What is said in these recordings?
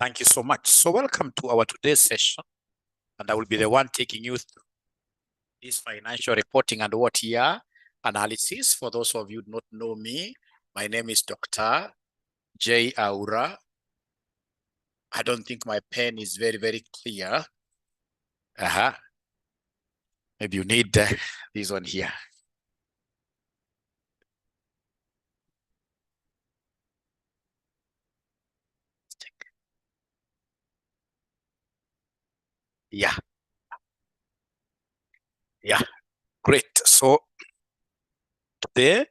Thank you so much. So welcome to our today's session, and I will be the one taking you through this financial reporting and what year analysis. For those of you who do not know me, my name is Dr. J. Aura. I don't think my pen is very clear. Maybe you need this one here. Yeah, great. So today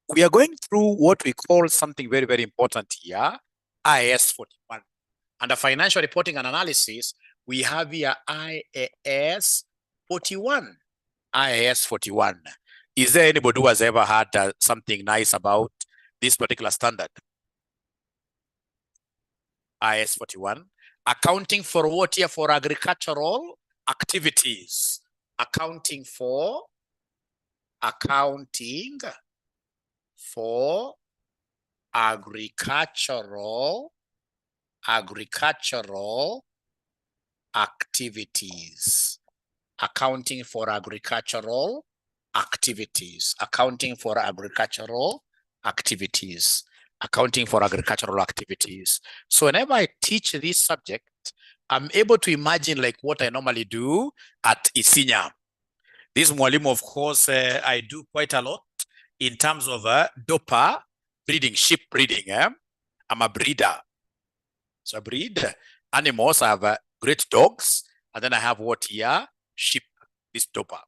we are going through what we call something very important here, IAS 41. Under financial reporting and analysis, we have here IAS 41. IAS 41. Is there anybody who has ever had something nice about this particular standard? IAS 41. Accounting for what here? For agricultural activities. Accounting for agricultural activities. Accounting for agricultural activities. Accounting for agricultural activities. Accounting for agricultural activities. So whenever I teach this subject, I'm able to imagine like what I normally do at Isinya. This mwalimu, of course, I do quite a lot in terms of dopa breeding, sheep breeding. I'm a breeder. So I breed animals. I have great dogs, and then I have what here? Sheep, this dopa.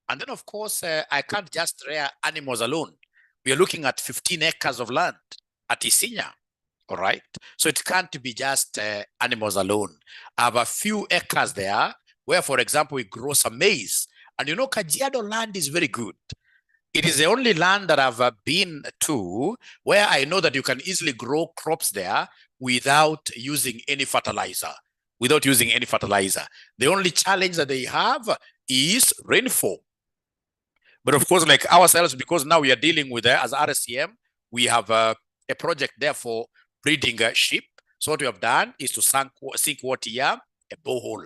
And then, of course, I can't just rear animals alone. We are looking at 15 acres of land at Isinya, all right? So it can't be just animals alone. I have a few acres there where, for example, we grow some maize. And you know, Kajiado land is very good. It is the only land that I've been to where I know that you can easily grow crops there without using any fertilizer. The only challenge that they have is rainfall. But of course, like ourselves, because now we are dealing with, as RSCM, we have a project there for breeding sheep. So what we have done is to sink what here? A borehole.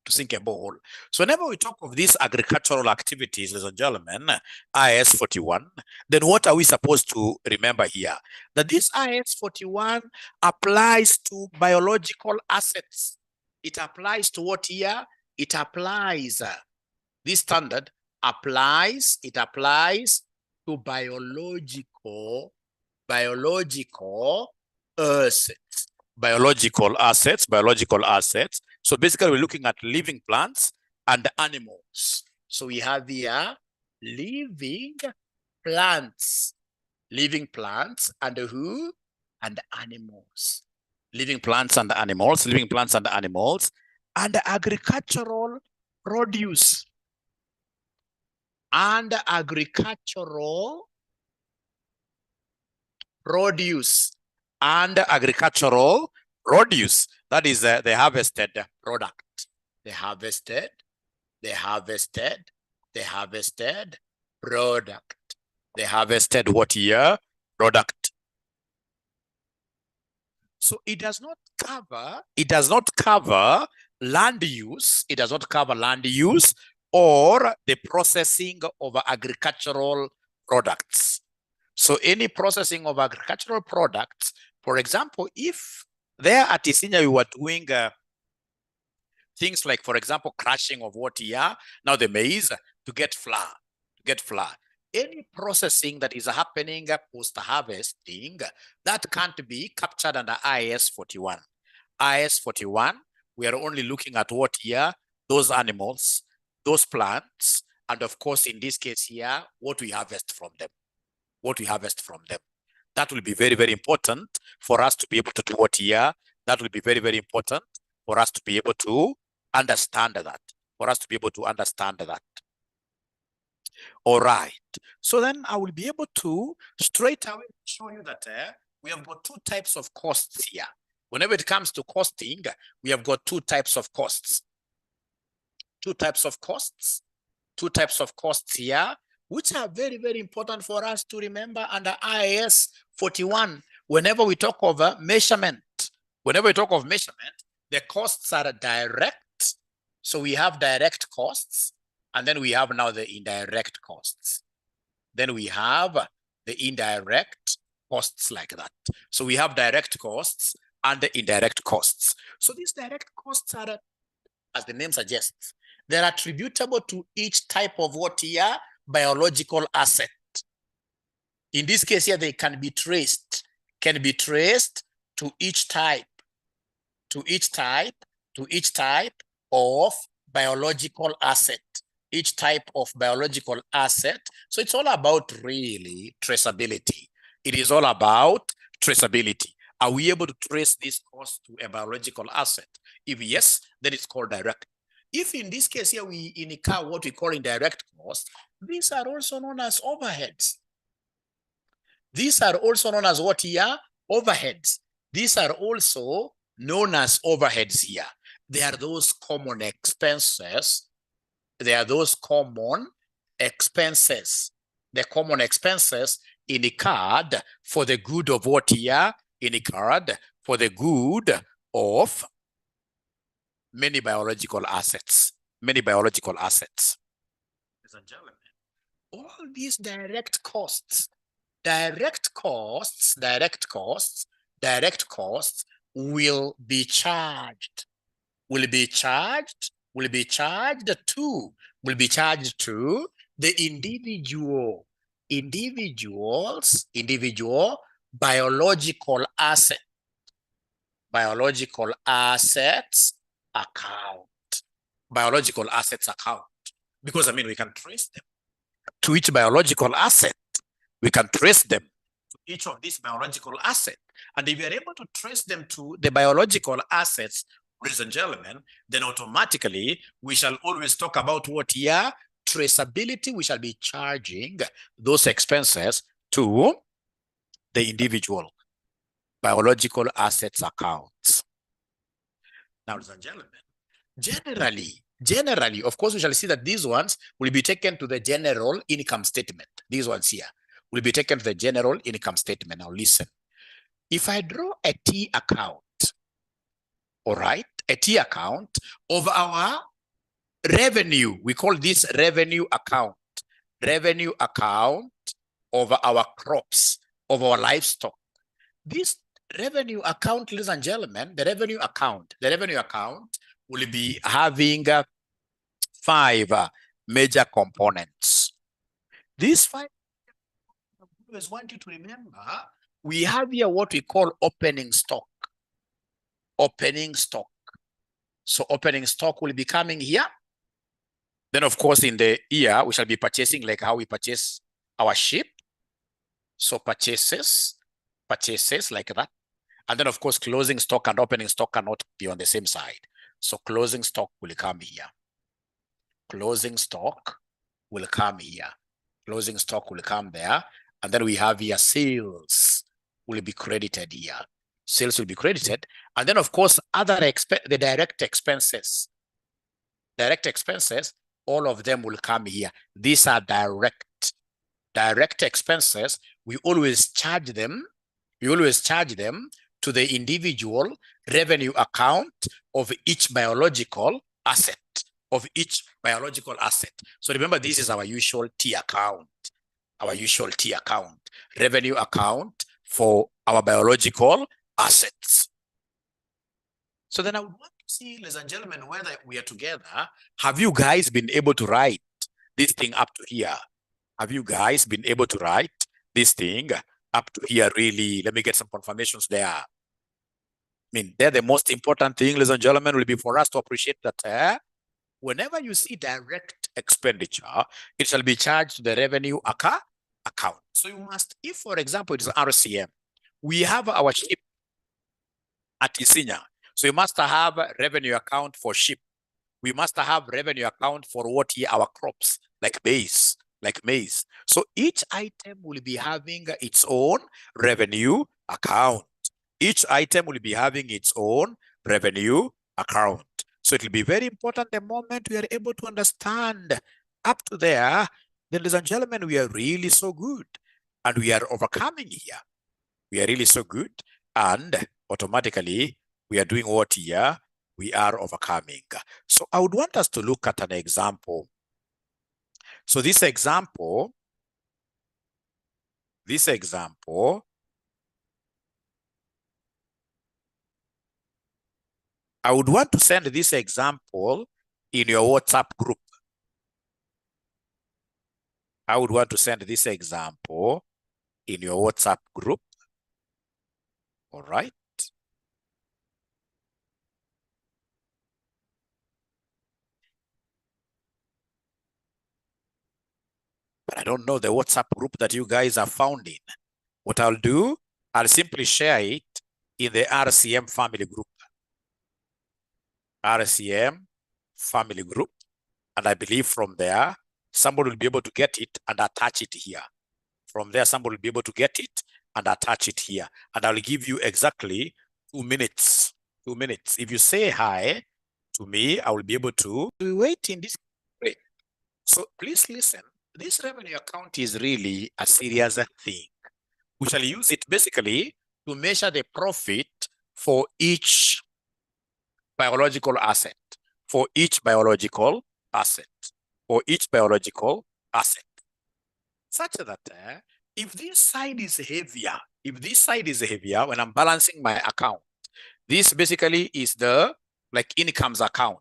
To sink a borehole. So whenever we talk of these agricultural activities, ladies and gentlemen, IAS 41, then what are we supposed to remember here? That this IAS 41 applies to biological assets. It applies to what here? It applies, this standard applies to biological assets. Biological assets. So basically, we're looking at living plants and animals. So we have here living plants and who? And animals. Living plants and animals, and agricultural produce. And agricultural produce. That is the harvested product. The harvested product. The harvested what year? Product. So it does not cover land use. It does not cover land use or the processing of agricultural products. So any processing of agricultural products, for example, if there at Isinya we were doing things like, for example, crushing of what here, now the maize to get flour. Any processing that is happening post-harvesting, that can't be captured under IAS 41. IAS 41, we are only looking at what here? Those animals, those plants, and of course, in this case here, what we harvest from them. That will be very important for us to be able to do what here. That will be very important for us to be able to understand that. All right. So then I will be able to straight away show you that we have got two types of costs here. Whenever it comes to costing, we have got two types of costs. Two types of costs here, which are very important for us to remember under IAS 41. Whenever we talk of measurement, Whenever we talk of measurement, the costs are direct. So we have direct costs, and then we have now the indirect costs. Then we have the indirect costs like that. So we have direct costs and the indirect costs. So these direct costs are, as the name suggests, they're attributable to each type of what here? Biological asset. In this case here, they can be traced to each type of biological asset. Each type of biological asset. So it's all about really traceability. It is all about traceability. Are we able to trace this cost to a biological asset? If yes, then it's called direct. If in this case here we incur what we call indirect costs, these are also known as overheads. These are also known as what here? Overheads. These are also known as overheads here. They are those common expenses. They are those common expenses. The common expenses incurred for the good of what here? Incurred for the good of many biological assets. Many biological assets. Ladies and gentlemen, all these direct costs will be charged to the individual biological assets account. Because I mean, we can trace them to each biological asset. We can trace them to each of these biological assets. And if we are able to trace them to the biological assets, ladies and gentlemen, then automatically we shall always talk about what here? Traceability. We shall be charging those expenses to the individual biological assets accounts. Now, ladies and gentlemen, generally, of course, we shall see that these ones will be taken to the general income statement. These ones here will be taken to the general income statement. Now, listen. If I draw a T account, all right, a T account of our revenue, we call this revenue account of our crops, of our livestock. This revenue account, ladies and gentlemen, the revenue account will be having 5 major components. These 5, I always want you to remember, we have here what we call opening stock. So opening stock will be coming here. Then, of course, in the year, we shall be purchasing like how we purchase our sheep. So purchases like that. And then, of course, closing stock and opening stock cannot be on the same side. So closing stock will come here. Closing stock will come here. Closing stock will come there. And then we have here sales will be credited here. Sales will be credited. And then, of course, the direct expenses. Direct expenses, all of them will come here. These are direct expenses. We always charge them to the individual revenue account of each biological asset. So remember, this is our usual T account. Revenue account for our biological assets. So then I would want to see, ladies and gentlemen, whether we are together. Have you guys been able to write this thing up to here? Have you guys been able to write this thing up to here? Really, let me get some confirmations there. I mean, they're the most important thing, ladies and gentlemen, will be for us to appreciate that whenever you see direct expenditure, it shall be charged to the revenue account. So you must, if for example, it is RCM, we have our sheep at Isinya. So you must have a revenue account for sheep. We must have revenue account for what here our crops, like maize. So each item will be having its own revenue account. Each item will be having its own revenue account. So it will be very important the moment we are able to understand up to there, then, ladies and gentlemen, we are really so good. And we are overcoming here. We are really so good. And automatically, We are doing what here? We are overcoming. So I would want us to look at an example. So this example, I would want to send this example in your WhatsApp group. I would want to send this example in your WhatsApp group. All right. But I don't know the WhatsApp group that you guys are found in. What I'll do, I'll simply share it in the RCM family group. RCM family group. And I believe from there, somebody will be able to get it and attach it here. From there, somebody will be able to get it and attach it here. And I'll give you exactly 2 minutes. 2 minutes. If you say hi to me, I will be able to wait in this way. So please listen. This revenue account is really a serious thing. We shall use it basically to measure the profit for each biological asset. For each biological asset. For each biological asset. Such that if this side is heavier, when I'm balancing my account, this basically is the incomes account.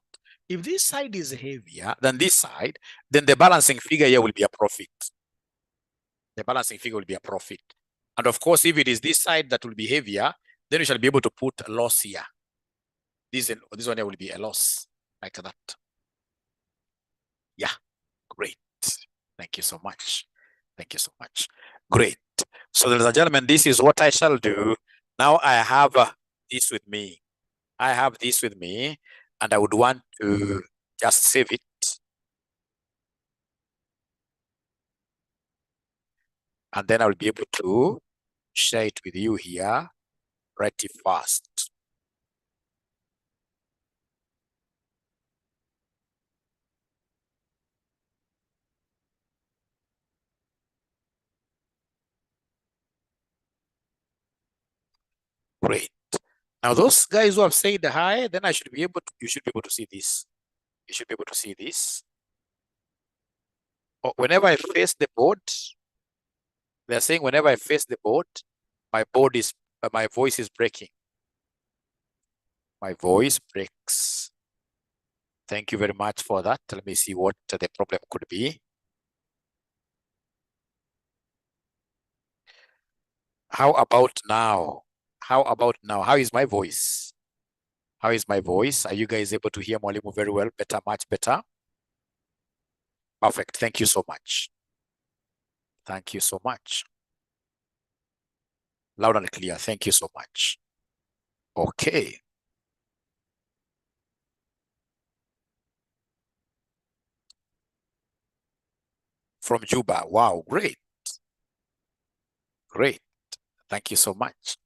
If this side is heavier than this side, then the balancing figure here will be a profit. The balancing figure will be a profit. And of course, if it is this side that will be heavier, then we shall be able to put a loss here. This one here will be a loss, like that. Yeah, great. Thank you so much. Thank you so much. Great. So, ladies and gentlemen, this is what I shall do. Now I have this with me. I have this with me, and I would want to just save it. And then I'll be able to share it with you here pretty fast. Great. Now, those guys who have said hi, then you should be able to see this. You should be able to see this. Whenever I face the board, they're saying whenever I face the board, my voice is breaking. My voice breaks. Thank you very much for that. Let me see what the problem could be. How about now? How about now? How is my voice? How is my voice? Are you guys able to hear Mwalimu very well? Better, much better. Perfect. Thank you so much. Thank you so much. Loud and clear. Thank you so much. Okay. From Juba. Wow, great. Great. Thank you so much.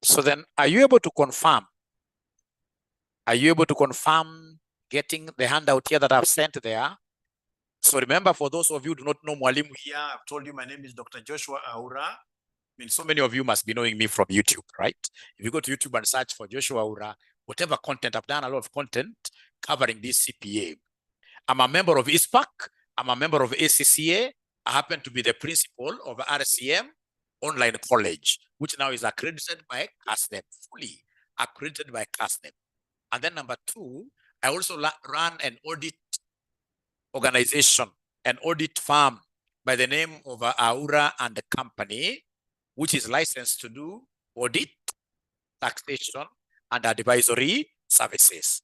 So then, are you able to confirm? Are you able to confirm getting the handout here that I've sent there? So remember, for those of you who do not know Mwalimu here, I've told you my name is Dr. Joshua Aura. I mean, so many of you must be knowing me from YouTube, right? If you go to YouTube and search for Joshua Aura, whatever content, I've done a lot of content covering this CPA. I'm a member of ISPAC. I'm a member of ACCA. I happen to be the principal of RCM Online College, which now is accredited by CASNEP, fully accredited by CASNEP. And then number two, I also run an audit organization, an audit firm by the name of Aura and the Company, which is licensed to do audit, taxation, and advisory services.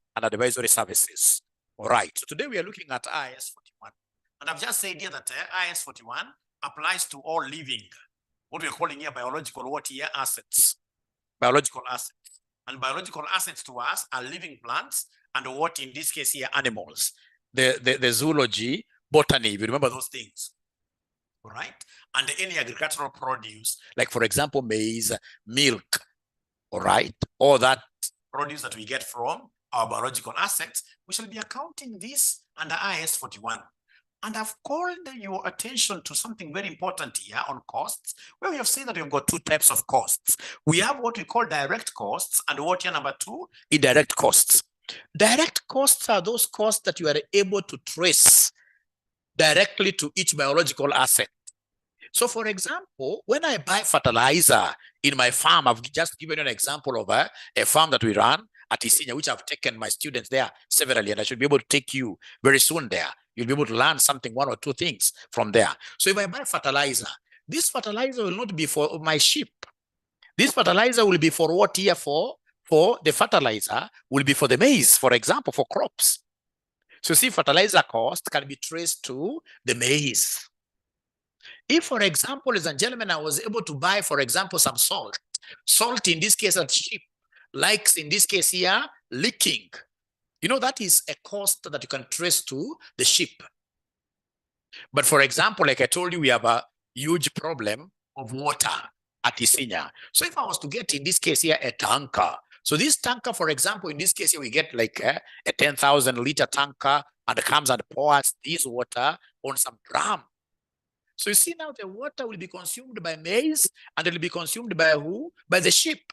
All right. So today we are looking at IAS 41. And I've just said here that IAS 41 applies to all living, what we're calling here biological assets. Biological assets. And biological assets to us are living plants and what in this case here animals. The zoology, botany, if you remember those things. All right. And any agricultural produce, like for example, maize, milk, all right, all that produce that we get from our biological assets, we shall be accounting this under IAS 41. And I've called your attention to something very important here on costs, where we have said that we've got two types of costs. We have what we call direct costs, and what here number two, indirect costs. Direct costs are those costs that you are able to trace directly to each biological asset. So for example, when I buy fertilizer in my farm, I've just given you an example of a farm that we run at ACCA, which I've taken my students there severally, and I should be able to take you very soon there. You'll be able to learn something, one or two things from there. So if I buy fertilizer, this fertilizer will not be for my sheep. This fertilizer will be for what here for the fertilizer will be for the maize, for example, for crops. So see, fertilizer cost can be traced to the maize. If, for example, ladies and gentlemen, I was able to buy, for example, some salt in this case at sheep, like in this case here, leaking. You know, that is a cost that you can trace to the sheep. But for example, like I told you, we have a huge problem of water at Isinya. So if I was to get, in this case here, a tanker. So this tanker, for example, in this case here, we get like a 10,000 liter tanker, and it comes and pours this water on some drum. So you see now the water will be consumed by maize, and it will be consumed by who? By the sheep.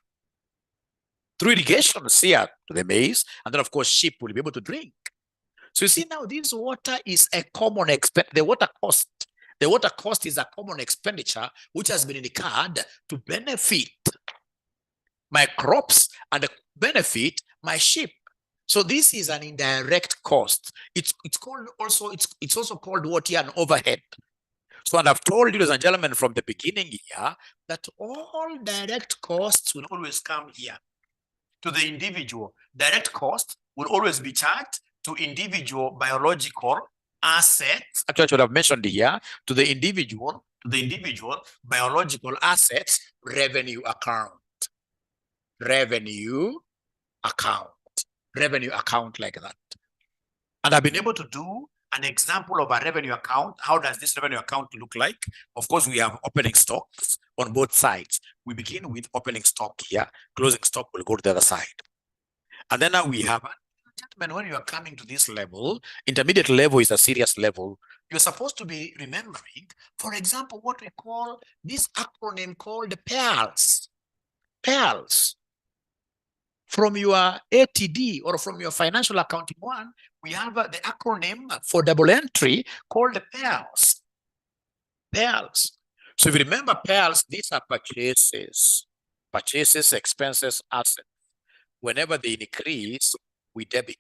Through irrigation here to the maize, and then of course sheep will be able to drink. So you see now this water is a common expense. The water cost is a common expenditure which has been incurred to benefit my crops and benefit my sheep. So this is an indirect cost. It's called also, it's also called what here, an overhead. So, and I've told you, ladies and gentlemen, from the beginning here, that all direct costs will always come here to the individual. Direct cost will always be charged to individual biological assets. Actually, I should have mentioned here, to the individual biological assets revenue account. Revenue account like that. And I've been able to do an example of a revenue account. How does this revenue account look like? Of course, we have opening stocks on both sides. We begin with opening stock here. Closing stock will go to the other side. And then now we have, gentlemen, when you are coming to this level, intermediate level is a serious level. You're supposed to be remembering, for example, what we call this acronym called PALS. PALS. From your ATD or from your financial accounting one, we have the acronym for double entry called PALS. PALS. So if you remember PALS, these are purchases. Purchases, expenses, assets. Whenever they increase, we debit.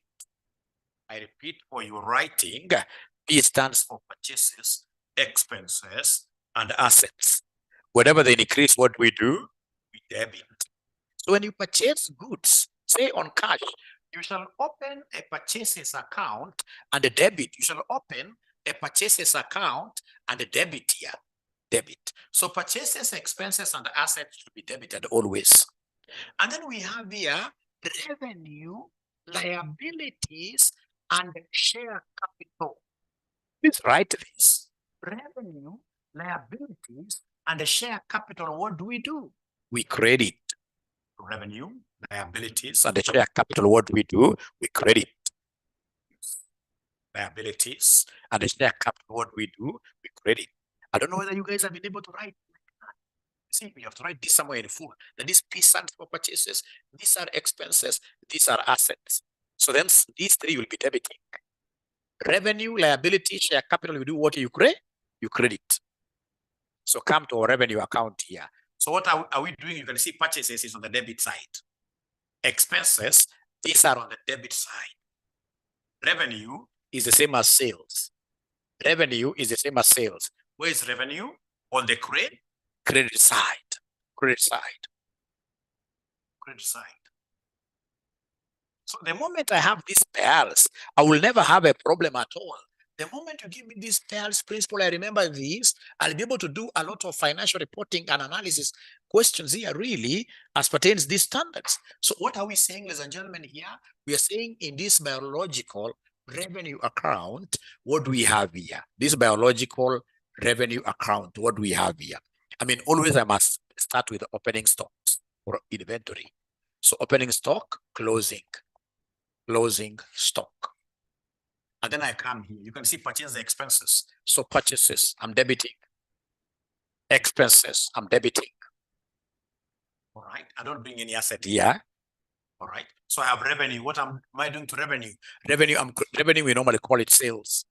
I repeat for your writing, P stands for purchases, expenses, and assets. Whenever they increase, what we do? We debit. So when you purchase goods, say on cash, you shall open a purchases account and a debit. You shall open a purchases account and a debit here. Debit. So purchases, expenses, and assets should be debited always. And then we have here revenue, liabilities, and share capital. Please write this. Revenue, liabilities, and share capital. What do? We credit. Revenue, liabilities, and the share capital. What do? We credit. Liabilities and the share capital. What do? We credit. I don't know whether you guys have been able to write like that. See, we have to write this somewhere in full. That this P stands for purchases, these are expenses, these are assets. So then these three will be debiting. Revenue, liability, share capital. You do what you credit? You credit. So come to our revenue account here. So what are we doing? You can see purchases is on the debit side. Expenses, these are on the debit side. Revenue is the same as sales. Revenue is the same as sales. Where is revenue? On the credit side. Credit side. Credit side. So the moment I have these pairs, I will never have a problem at all. The moment you give me this PALS principle, I remember this, I'll be able to do a lot of financial reporting and analysis questions here really as pertains these standards. So what are we saying, ladies and gentlemen, here? We are saying in this biological revenue account, what do we have here? This biological revenue account, what do we have here? I mean, always I must start with opening stocks or inventory. So opening stock, closing. closing stock. And then I come here. You can see purchase the expenses. So purchases, I'm debiting. Expenses, I'm debiting. All right. I don't bring any asset here. All right. So I have revenue. What am I doing to revenue? Revenue, we normally call it sales.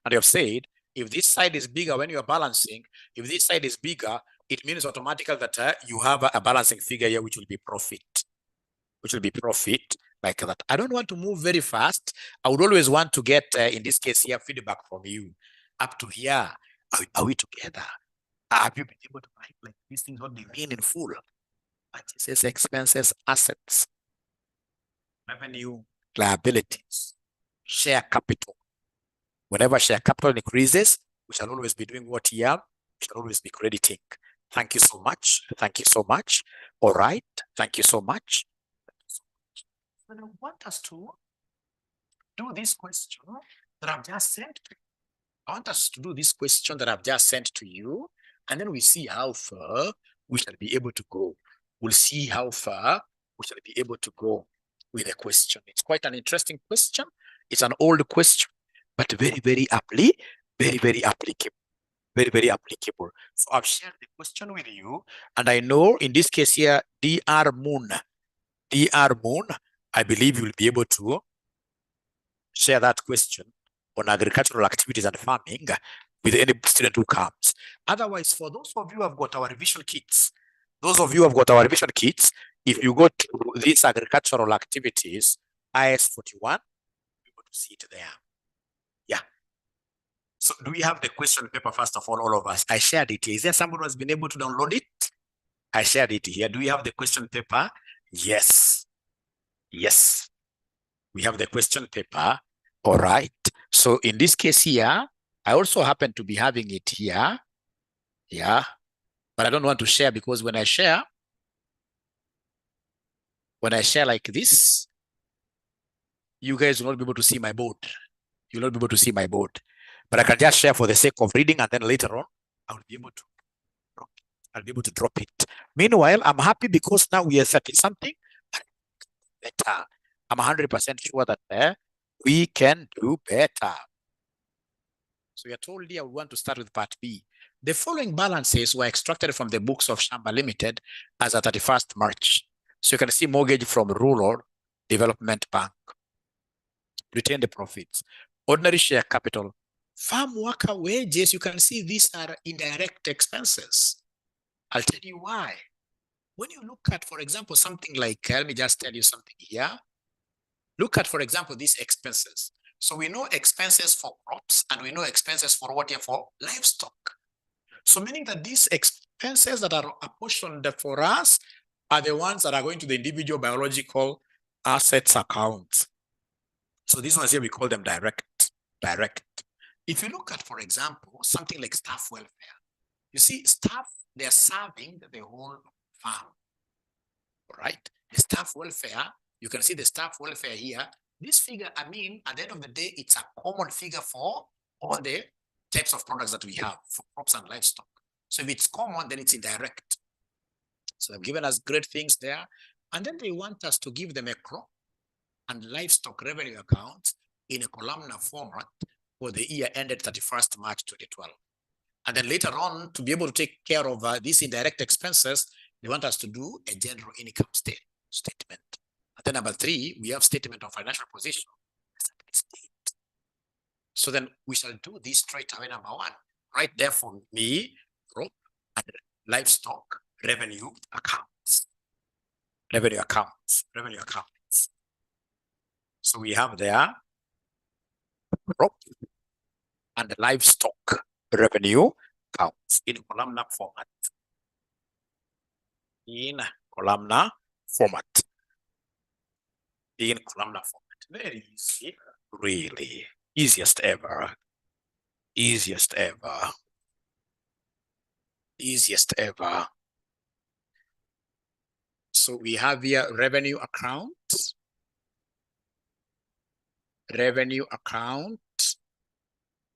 And you have said, if this side is bigger when you are balancing, if this side is bigger, it means automatically that you have a balancing figure here, which will be profit. Like that. I don't want to move very fast. I would always want to get, in this case here, feedback from you. Up to here, are we together? Have you been able to write like these things, what they mean in full? Purchases, expenses, assets, revenue, liabilities, share capital. Whenever share capital increases, we shall always be doing what here? We shall always be crediting. Thank you so much. Thank you so much. All right. Thank you so much. And I want us to do this question that I've just sent to you. I want us to do this question that I've just sent to you, and then we see how far we shall be able to go. We'll see how far we shall be able to go with the question. It's quite an interesting question. It's an old question, but very, very aptly, very, very applicable. Very, very applicable. So I've shared the question with you, and I know in this case here, Dr. Moon, I believe you'll be able to share that question on agricultural activities and farming with any student who comes. Otherwise, for those of you who have got our revision kits, if you go to these agricultural activities, IS41, you're able to see it there. Yeah. So do we have the question paper first of all of us? I shared it here. Is there someone who has been able to download it? I shared it here. Do we have the question paper? Yes. Yes. We have the question paper. All right. So in this case here, I also happen to be having it here. Yeah. But I don't want to share because when I share like this, you guys will not be able to see my board. You'll not be able to see my board. But I can just share for the sake of reading, and then later on, I'll be able to drop it. Meanwhile, I'm happy because now we are 30-something better. I'm 100% sure that we can do better. So you're told here we want to start with part B. The following balances were extracted from the books of Shamba Limited as at 31st March. So you can see mortgage from Rural Development Bank. Retain the profits. Ordinary share capital. Farm worker wages, you can see these are indirect expenses. I'll tell you why. When you look at, for example, something like, let me just tell you something here. Look at, for example, these expenses. So we know expenses for crops and we know expenses for what? For livestock. So meaning that these expenses that are apportioned for us are the ones that are going to the individual biological assets account. So these ones here, we call them direct. If you look at, for example, something like staff welfare, you see staff, they're serving the whole farm, right? The staff welfare, you can see the staff welfare here. This figure, I mean, at the end of the day, it's a common figure for all the types of products that we have for crops and livestock. So if it's common, then it's indirect. So they've given us great things there. And then they want us to give them a crop and livestock revenue account in a columnar format for the year ended 31st March 2012. And then later on, to be able to take care of these indirect expenses, they want us to do a general income statement. And then number 3, we have statement of financial position. So then we shall do this straight away. Number 1, right there for me, crop and livestock revenue accounts. So we have there crop and livestock revenue accounts in columnar format. Very easy, really. Easiest ever. So we have here revenue account,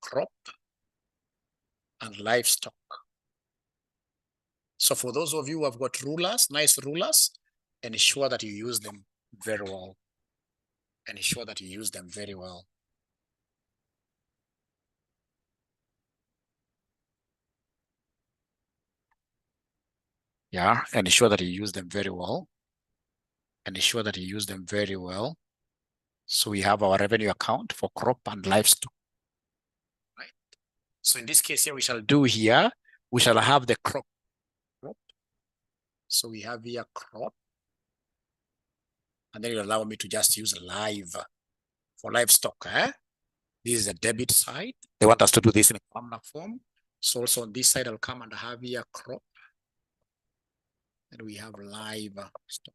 crop, and livestock. So for those of you who have got rulers, nice rulers, ensure that you use them very well. Ensure that you use them very well. Yeah, and ensure that you use them very well. And ensure that you use them very well. So we have our revenue account for crop and livestock. Right. So in this case here, we shall do here, we shall have the crop. So we have here crop. And then you allow me to just use live for livestock. This is the debit side. They want us to do this in a columnar form. So also on this side, I'll come and have here crop. And we have live stock.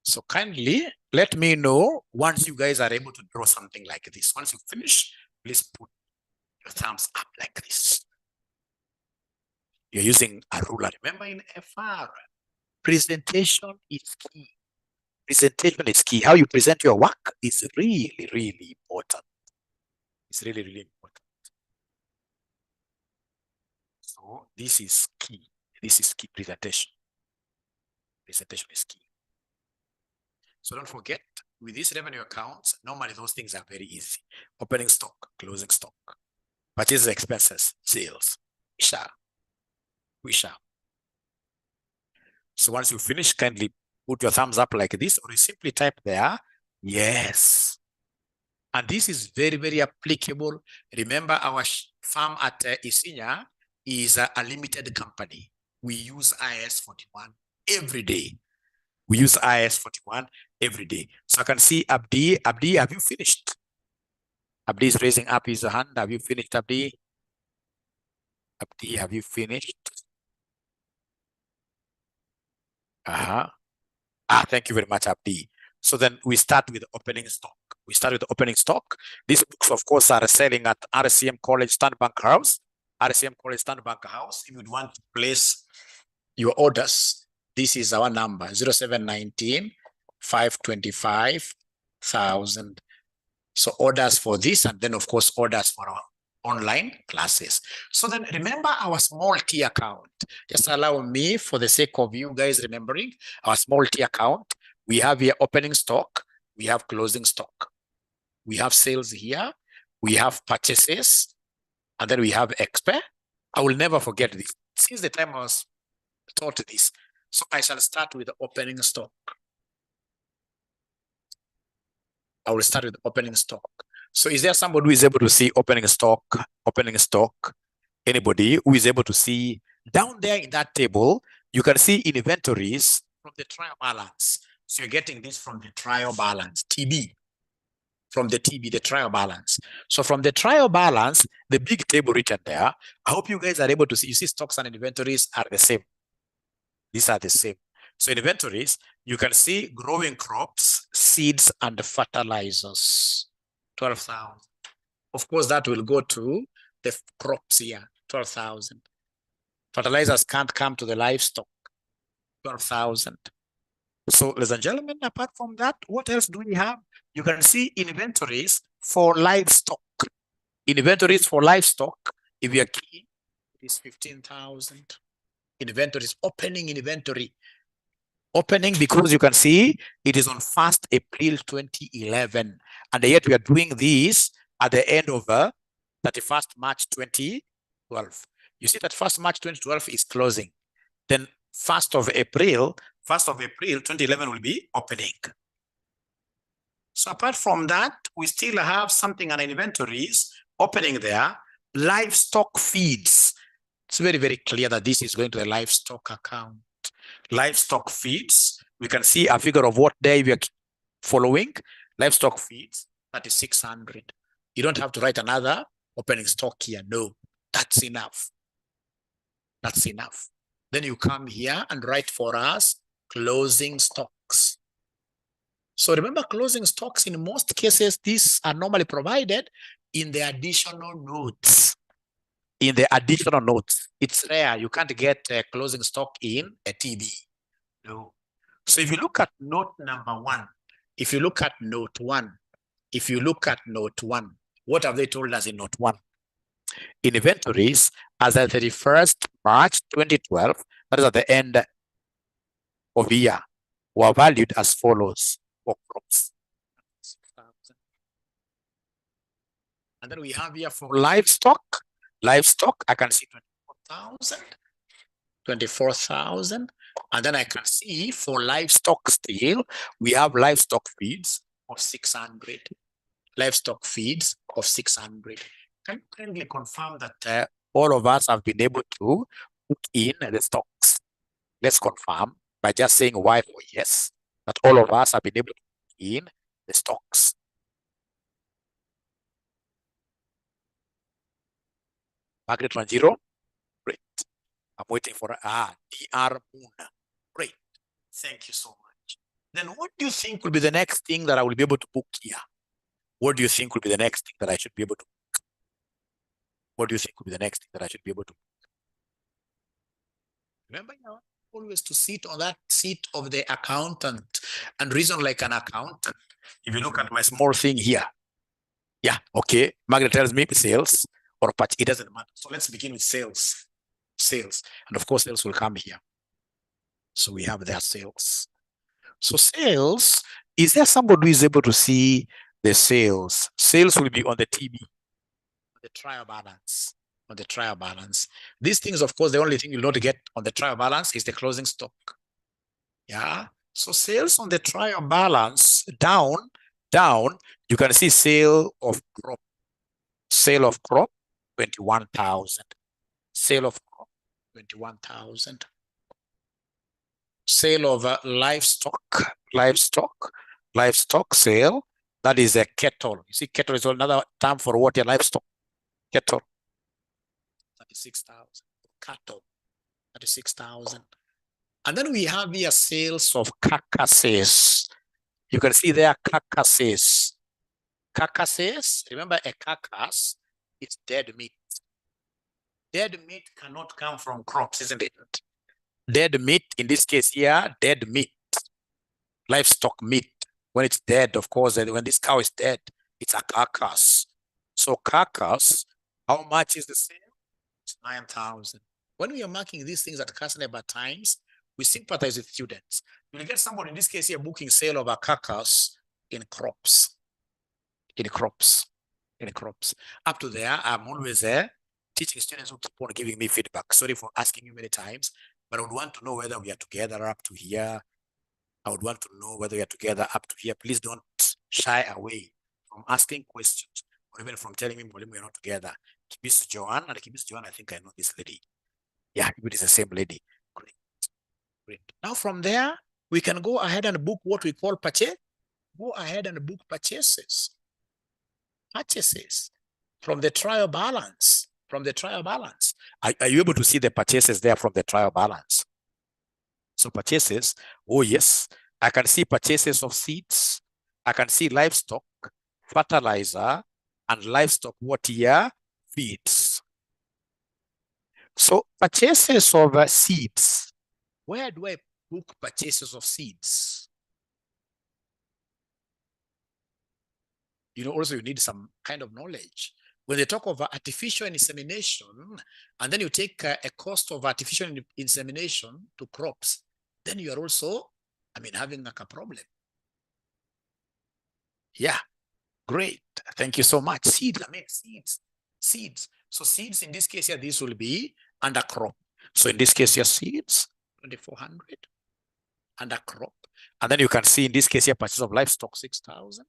So kindly let me know once you guys are able to draw something like this. Once you finish, please put your thumbs up like this. You're using a ruler. Remember in FR, presentation is key. Presentation is key. How you present your work is really, really important. It's really, really important. So this is key. This is key presentation. Presentation is key. So don't forget, with these revenue accounts, normally those things are very easy. Opening stock, closing stock, purchase expenses, sales, we shall. So once you finish, kindly put your thumbs up like this, or you simply type there, yes. And this is very, very applicable. Remember, our farm at Isinya is a limited company. We use IS 41 every day. We use IS 41 every day. So I can see Abdi. Abdi, have you finished? Abdi is raising up his hand. Have you finished, Abdi? Abdi, have you finished? Thank you very much, Abdi. So then we start with opening stock. We start with opening stock. These books, of course, are selling at RCM College Standbank House. RCM College Standbank House. If you want to place your orders, this is our number, 0719 525 1000. So orders for this, and then of course orders for our online classes. So then remember our small T account. Just allow me, for the sake of you guys remembering our small T account, we have here opening stock, we have closing stock, we have sales here, we have purchases, and then we have expense. I will never forget this. Since the time I was taught this, so I shall start with the opening stock. I will start with opening stock. So is there somebody who is able to see opening stock? Opening stock? Anybody who is able to see down there in that table? You can see inventories from the trial balance. So you're getting this from the trial balance, TB. From the TB, the trial balance. So from the trial balance, the big table written there, I hope you guys are able to see. You see stocks and inventories are the same. These are the same. So inventories, you can see growing crops, seeds, and fertilizers, 12,000. Of course, that will go to the crops here, 12,000. Fertilizers can't come to the livestock, 12,000. So, ladies and gentlemen, apart from that, what else do we have? You can see inventories for livestock. Inventories for livestock, if you're key, it is 15,000. Inventories, opening inventory. Opening, because you can see it is on 1st April 2011. And yet we are doing this at the end of 31st March 2012. You see that 1st March 2012 is closing. Then 1st of April 2011 will be opening. So apart from that, we still have something on inventories opening there. Livestock feeds. It's very, very clear that this is going to the livestock account. Livestock feeds, we can see a figure of what day we are following. Livestock feeds, 3,600. You don't have to write another opening stock here. No, that's enough. That's enough. Then you come here and write for us closing stocks. So remember, closing stocks, in most cases, these are normally provided in the additional notes. In the additional notes, it's rare. You can't get a closing stock in a TB. No. So if you look at note number 1, if you look at note 1, what have they told us in note 1? Inventories as at 31st March 2012, that is at the end of the year, were valued as follows for crops. And then we have here for livestock, I can see 24,000. And then I can see for livestock still, we have livestock feeds of 600. Livestock feeds of 600. Can you kindly confirm that all of us have been able to put in the stocks? Let's confirm by just saying Y or yes, that all of us have been able to put in the stocks. Margaret 10, great. I'm waiting for DR Moon. Great. Thank you so much. Then what do you think will be the next thing that I will be able to book here? What do you think will be the next thing that I should be able to book? What do you think will be the next thing that I should be able to book? Remember now, always to sit on that seat of the accountant and reason like an accountant. If you look at my small thing here, yeah, okay, Margaret tells me sales or patch, it doesn't matter. So let's begin with sales. Sales, and of course sales will come here. So we have their sales. So sales, is there somebody who is able to see the sales? Sales will be on the TB, the trial balance, on the trial balance. These things, of course, the only thing you'll not get on the trial balance is the closing stock. Yeah. So sales on the trial balance down, you can see sale of crop. Sale of crop, 21,000. Sale of crop, 21,000. Sale of livestock sale, that is a cattle. You see, cattle is another term for what? Your livestock. Cattle, 36,000. Cattle, 36,000. And then we have here sales of carcasses. You can see there carcasses. Carcasses, remember a carcass is dead meat. Dead meat cannot come from crops, isn't it? Dead meat, in this case here, dead meat. Livestock meat. When it's dead, of course, when this cow is dead, it's a carcass. So carcass, how much is the sale? It's 9,000. When we are marking these things at customer times, we sympathize with students. You'll get somebody, in this case here, booking sale of a carcass in crops. In crops. Up to there, I'm always there teaching students who keep on giving me feedback. Sorry for asking you many times, but I would want to know whether we are together up to here. I would want to know whether we are together up to here. Please don't shy away from asking questions or even from telling me we are not together. Kibis Joanne, and Kibis Joanne, I think I know this lady. Yeah, it is the same lady. Great. Great. Now from there, we can go ahead and book what we call purchase. Go ahead and book purchases. Purchases from the trial balance. From the trial balance. Are you able to see the purchases there from the trial balance? So purchases, oh yes, I can see purchases of seeds. I can see livestock, fertilizer, and livestock what year? Feeds. So purchases of seeds. Where do I book purchases of seeds? You know, also you need some kind of knowledge. When they talk of artificial insemination, and then you take a cost of artificial insemination to crops, then you are also, having like a problem. Yeah, great. Thank you so much. Seeds. So seeds in this case here, this will be under crop. So in this case here, seeds, 2,400 under crop. And then you can see in this case here, purchase of livestock, 6,000.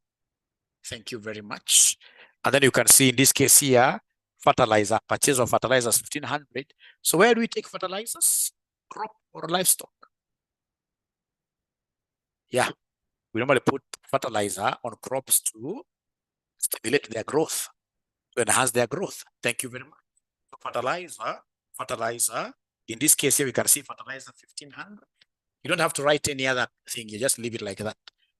Thank you very much. And then you can see in this case here, fertilizer, purchase of fertilizers, 1,500. So where do we take fertilizers? Crop or livestock? Yeah, we normally put fertilizer on crops to stimulate their growth, to enhance their growth. Thank you very much. So fertilizer, in this case here, we can see fertilizer, 1,500. You don't have to write any other thing. You just leave it like that.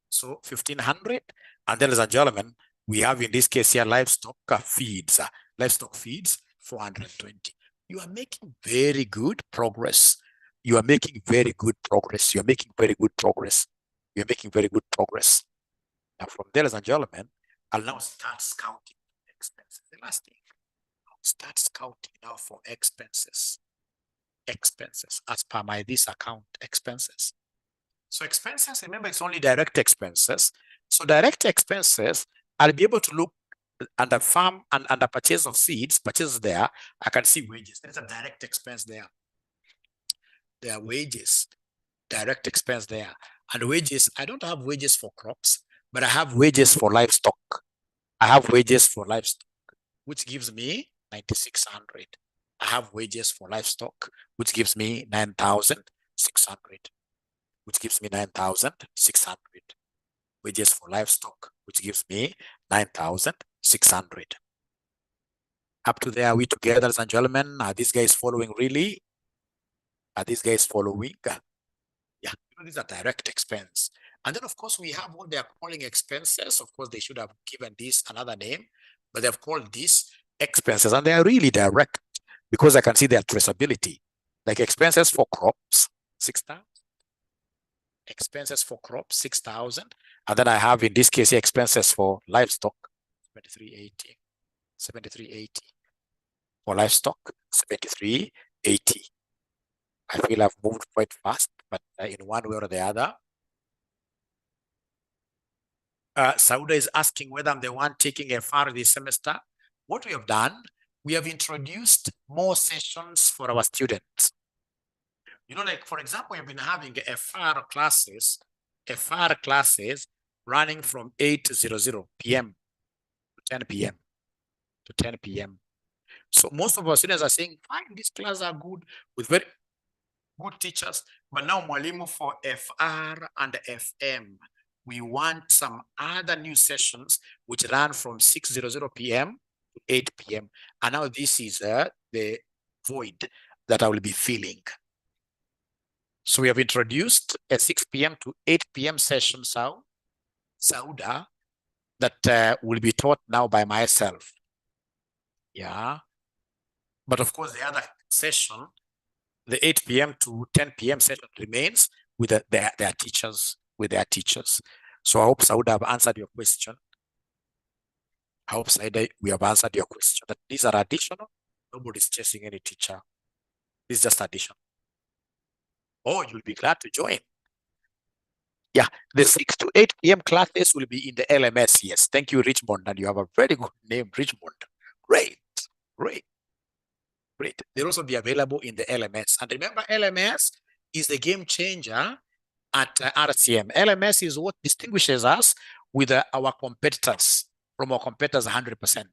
So 1,500. And then, ladies and gentlemen, we have in this case here livestock feeds. Livestock feeds, 420. You are making very good progress. you are making very good progress. You're making very good progress. You're making very good progress. Now, from there, ladies and gentlemen, I'll now start scouting expenses. The last thing, I'll start scouting now for expenses. Expenses as per my this account expenses. So expenses, remember, it's only direct expenses. So direct expenses, I'll be able to look under farm and under purchase of seeds, purchases there. I can see wages. There's a direct expense there. There are wages, direct expense there. And wages, I don't have wages for crops, but I have wages for livestock. I have wages for livestock, which gives me 9,600. I have wages for livestock, which gives me 9,600, which gives me 9,600. Wages for livestock, which gives me 9,600. Up to there, are we together, ladies and gentlemen? Are these guys following really? Are these guys following? Yeah, these are direct expense. And then, of course, we have what they are calling expenses. Of course, they should have given this another name, but they've called this expenses, and they are really direct because I can see their traceability. Like expenses for crops, 6,000. Expenses for crops, 6,000. And then I have, in this case, expenses for livestock, 7380. 7380. For livestock, 7380. I feel I've moved quite fast, but in one way or the other. Sauda is asking whether I'm the one taking FR this semester. What we have done, we have introduced more sessions for our students. You know, like, for example, we've been having FR classes running from 8:00 p.m. to 10 p.m. to 10 p.m. So most of our students are saying, fine, these classes are good with very good teachers, but now mwalimu for FR and FM, we want some other new sessions which run from 6:00 p.m. to 8 p.m. And now this is the void that I will be filling. So we have introduced a 6 p.m. to 8 p.m. session, Sauda, that will be taught now by myself. Yeah. But of course, the other session, the 8 p.m. to 10 p.m. session remains with their teachers, So I hope Sauda have answered your question. I hope Sauda, we have answered your question that these are additional. Nobody's chasing any teacher. This is just additional. Oh, you'll be glad to join. Yeah, the 6 to 8 p.m. classes will be in the LMS. Yes, thank you, Richmond. And you have a very good name, Richmond. Great. They'll also be available in the LMS. And remember, LMS is the game changer at RCM. LMS is what distinguishes us with our competitors, from our competitors 100%.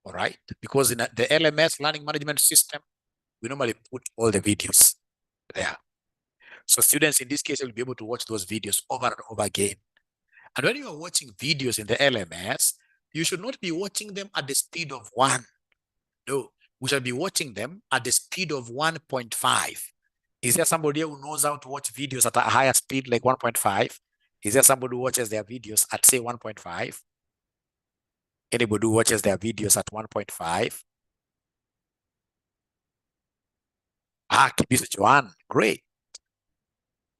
All right? Because in the LMS, learning management system, we normally put all the videos there. So students in this case will be able to watch those videos over and over again. And when you are watching videos in the LMS, you should not be watching them at the speed of 1. No, we shall be watching them at the speed of 1.5. Is there somebody who knows how to watch videos at a higher speed like 1.5? Is there somebody who watches their videos at, say, 1.5? Anybody who watches their videos at 1.5? Kibisa Joanne, great.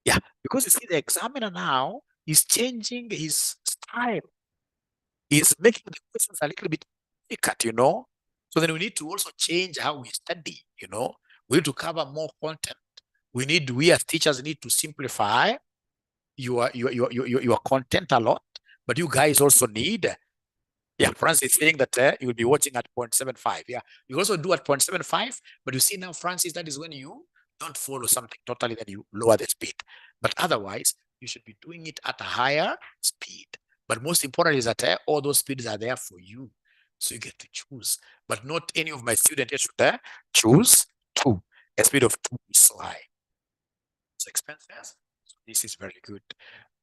Yeah, because you see, the examiner now is changing his style. He's making the questions a little bit difficult, you know. So then we need to also change how we study, you know. We need to cover more content. We as teachers need to simplify your content a lot, but you guys also need, Francis is saying that you will be watching at 0.75. Yeah, you also do at 0.75, but you see now, Francis, that is when you don't follow something totally, then you lower the speed. But otherwise, you should be doing it at a higher speed. But most important is that all those speeds are there for you. So you get to choose. But not any of my students should choose 2. A speed of 2 is so high. So expenses. So this is very good.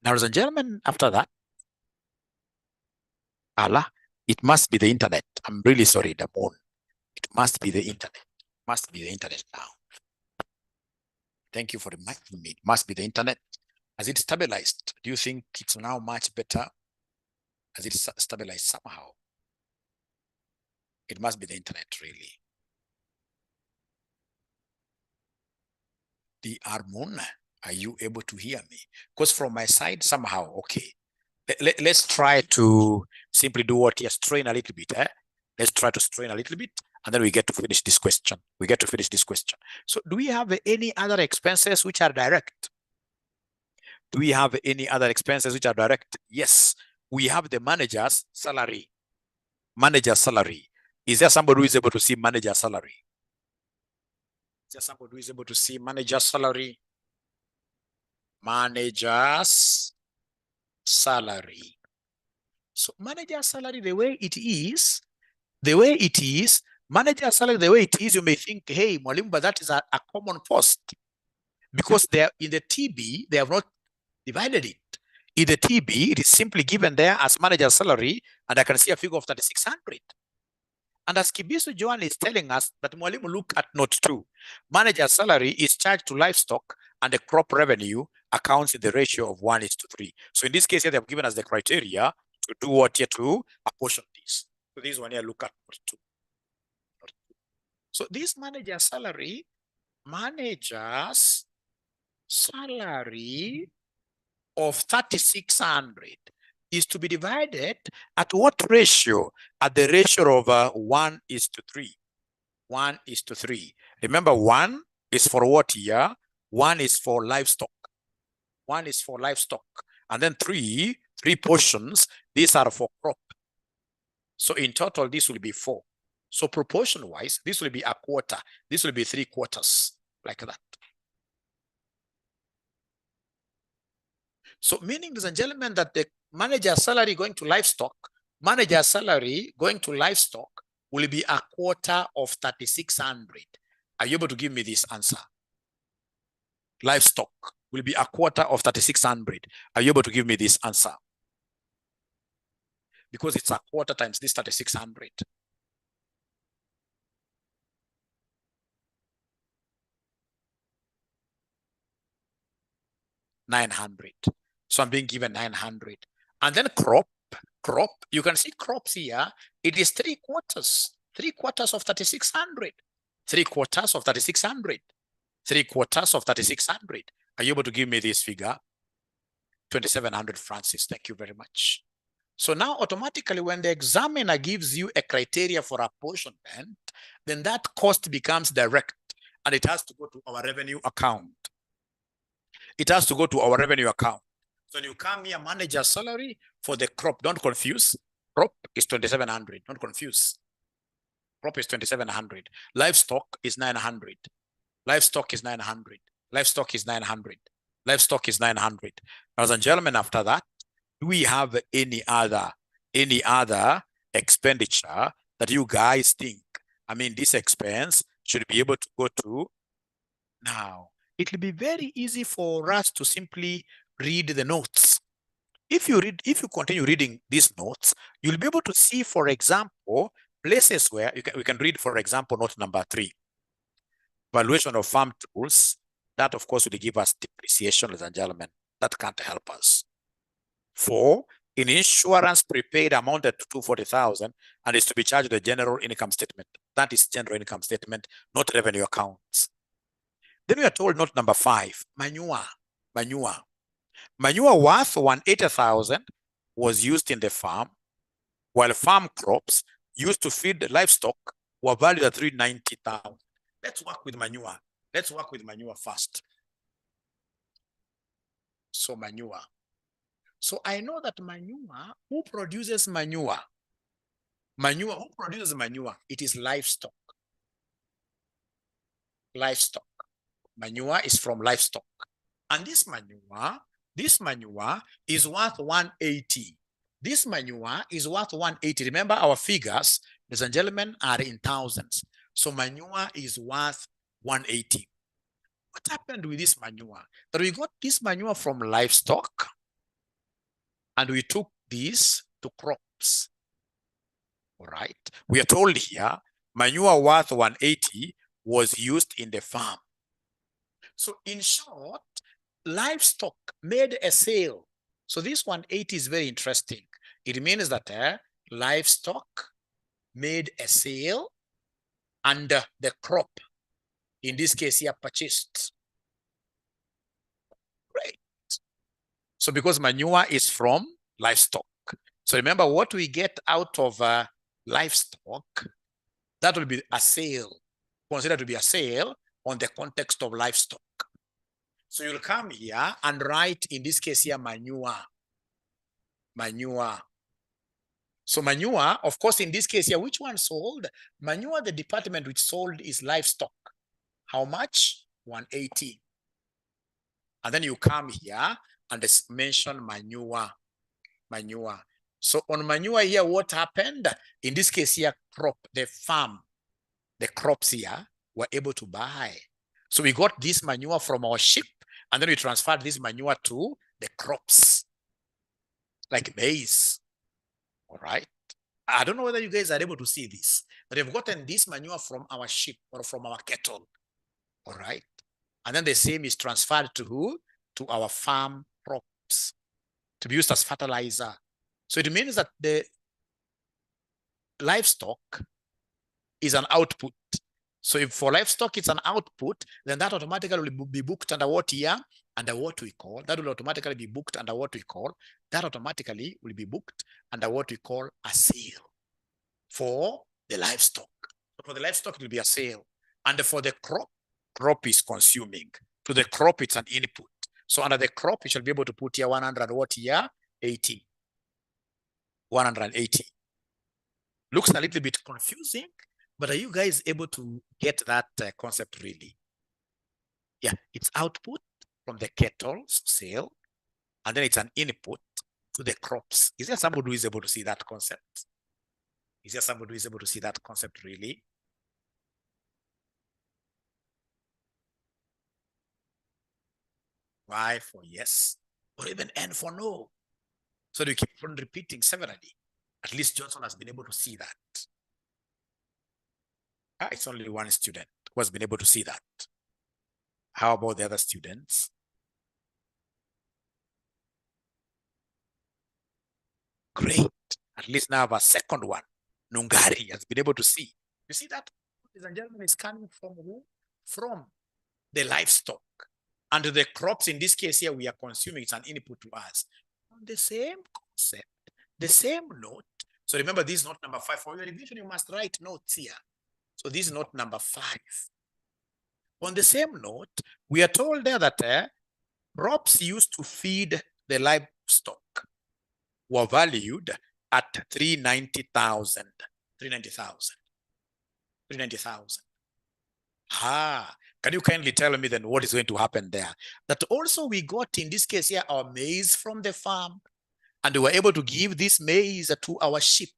Now, ladies and gentlemen, after that, it must be the internet. I'm really sorry, the moon. It must be the internet. It must be the internet now. Thank you for reminding me. It must be the internet. Has it stabilized? Do you think it's now much better? Has it stabilized somehow? It must be the internet, really. The Armon, are you able to hear me? Because from my side, somehow, okay. Let's try to simply do what? Yes, strain a little bit. Let's try to strain a little bit, and then we get to finish this question. So do we have any other expenses which are direct? Do we have any other expenses which are direct? Yes, we have the manager's salary. Manager's salary. Is there somebody who is able to see manager's salary? Is there somebody who is able to see manager's salary? Manager's salary. So manager's salary, the way it is, manager's salary, the way it is, you may think, hey, Mwalimu, but that is a common post. Because they are in the TB, they have not divided it. In the TB, it is simply given there as manager's salary, and I can see a figure of 3,600. And as Kibisu Joan is telling us that Mwalimu, look at note 2. Manager's salary is charged to livestock, and the crop revenue accounts in the ratio of 1:3. So in this case here, they have given us the criteria to do what here, to apportion this. So this one here, look at note 2. So this manager's salary of 3,600 is to be divided at what ratio? At the ratio of 1:3. 1:3. Remember, 1 is for what here? 1 is for livestock. 1 is for livestock. And then 3 portions, these are for crop. So in total, this will be 4. So proportion-wise, this will be a quarter. This will be 3/4, like that. So meaning, ladies and gentlemen, that the manager's salary going to livestock will be a quarter of 3,600. Are you able to give me this answer? Livestock will be a quarter of 3,600. Are you able to give me this answer? Because it's a quarter times this 3,600. $900. So I'm being given 900. And then crop, you can see crops here. It is 3/4. 3/4 of 3,600. 3/4 of 3,600. 3/4 of 3,600. Are you able to give me this figure? 2,700 francs. Thank you very much. So now automatically when the examiner gives you a criteria for apportionment, then that cost becomes direct, and it has to go to our revenue account. It has to go to our revenue account. So when you come here, manager's salary for the crop, don't confuse. Crop is 2,700, don't confuse. Crop is 2,700. Livestock is 900. Livestock is 900. Livestock is 900. Livestock is 900. Ladies and gentlemen, after that, do we have any other expenditure that you guys think, I mean, this expense should be able to go to? Now, it will be very easy for us to simply read the notes. If you continue reading these notes, you'll be able to see, for example, places where we can read, for example, note number 3. Valuation of farm tools. That, of course, will give us depreciation, ladies and gentlemen. That can't help us. 4, in insurance prepaid amounted to 240,000 and is to be charged the general income statement. That is general income statement, not revenue accounts. Then we are told note number 5, manure. Manure worth 180,000 was used in the farm, while farm crops used to feed the livestock were valued at 390,000. Let's work with manure. Let's work with manure first. So manure. So I know that manure, who produces manure? Who produces manure? It is livestock. Livestock. Manure is from livestock. And this manure is worth 180. This manure is worth 180. Remember, our figures, ladies and gentlemen, are in thousands. So manure is worth 180. What happened with this manure? That we got this manure from livestock, and we took this to crops. All right. We are told here, manure worth 180 was used in the farm. So in short, livestock made a sale. So this 180 is very interesting. It means that livestock made a sale and the crop, in this case here, purchased. So because manure is from livestock. So remember what we get out of livestock, that will be a sale, considered to be a sale on the context of livestock. So you'll come here and write, in this case here, manure. Manure. So manure, of course, in this case here, which one sold? Manure, the department which sold is livestock. How much? 180. And then you come here and mention manure. Manure. So on manure here, what happened? In this case here, crop, the farm, the crops here were able to buy. So we got this manure from our sheep, and then we transferred this manure to the crops, like maize. All right. I don't know whether you guys are able to see this, but we've gotten this manure from our sheep or from our cattle. All right. And then the same is transferred to who? To our farm crops to be used as fertilizer. So it means that the livestock is an output. So if for livestock it's an output, then that automatically will be booked under what year? Under what we call, that will automatically be booked under what we call, that automatically will be booked under what we call a sale for the livestock. So for the livestock, it will be a sale. And for the crop is consuming. To the crop, it's an input. So under the crop, we shall be able to put here 100 what year? 80. 180. Looks a little bit confusing, but are you guys able to get that concept really? Yeah, it's output from the cattle sale, and then it's an input to the crops. Is there somebody who is able to see that concept? Is there somebody who is able to see that concept really? Y for yes, or even N for no. So you keep on repeating severally. At least Johnson has been able to see that. It's only one student who has been able to see that. How about the other students? Great. At least now I have a second one. Nungari has been able to see. You see that, ladies and gentlemen, is coming from who? From the livestock. And the crops, in this case here, we are consuming, it's an input to us. On the same concept, the same note. So remember, this is note number 5. For your revision, you must write notes here. So this is note number 5. On the same note, we are told there that crops used to feed the livestock were valued at 390,000. 390,000. 390,000. Can you kindly tell me then what is going to happen there? That also we got, in this case here, our maize from the farm, and we were able to give this maize to our sheep.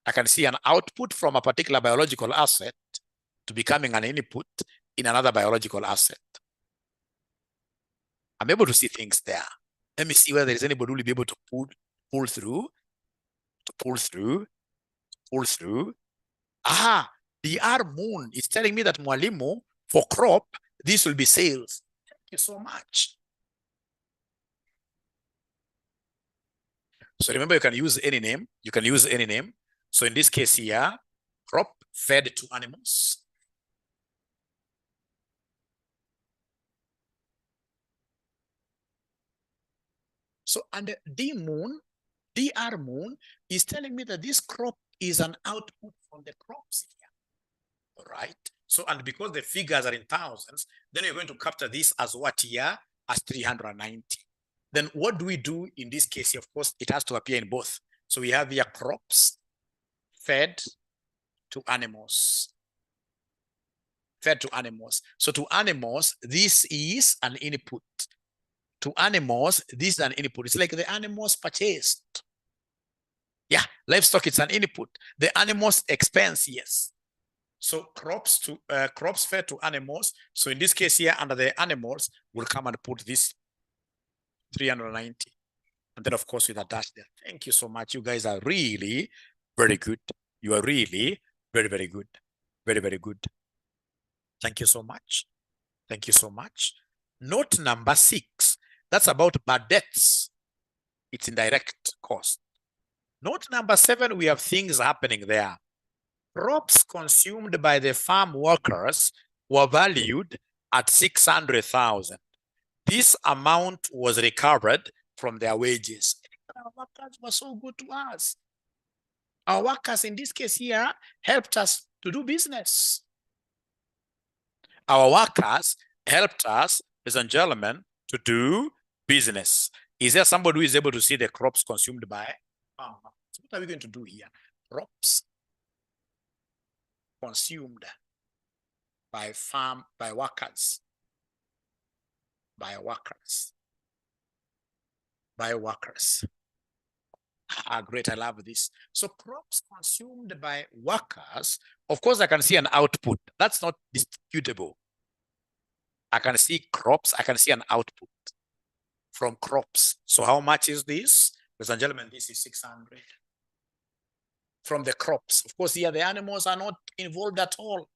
I can see an output from a particular biological asset to becoming an input in another biological asset. I'm able to see things there. Let me see whether there is anybody who will be able to pull through. The R moon is telling me that Mwalimu, for crop, this will be sales. Thank you so much. So remember, you can use any name. You can use any name. So in this case here, crop fed to animals. So, and DR moon is telling me that this crop is an output from the crops here. All right. So, and because the figures are in thousands, then you're going to capture this as what here? As 390. Then what do we do in this case? Of course, it has to appear in both. So we have here crops fed to animals. Fed to animals. So to animals, this is an input. To animals, this is an input. It's like the animals purchased. Yeah, livestock, it's an input. The animals expense, yes. So crops fed to animals. So in this case here, under the animals, we'll come and put this 390. And then of course with a dash there. Thank you so much. You guys are really very good. You are really very, very good. Very, very good. Thank you so much. Thank you so much. Note number 6. That's about bad debts. It's indirect cost. Note number 7, we have things happening there. Crops consumed by the farm workers were valued at 600,000. This amount was recovered from their wages. Our workers were so good to us. Our workers in this case here helped us to do business. Our workers helped us, ladies and gentlemen, to do business. Is there somebody who is able to see the crops consumed by farmers? So what are we going to do here? Crops consumed by workers. Great, I love this. So crops consumed by workers, of course, I can see an output. That's not disputable. I can see crops, I can see an output from crops. So how much is this? Ladies and gentlemen, this is 600. From the crops. Of course, here the animals are not involved at all.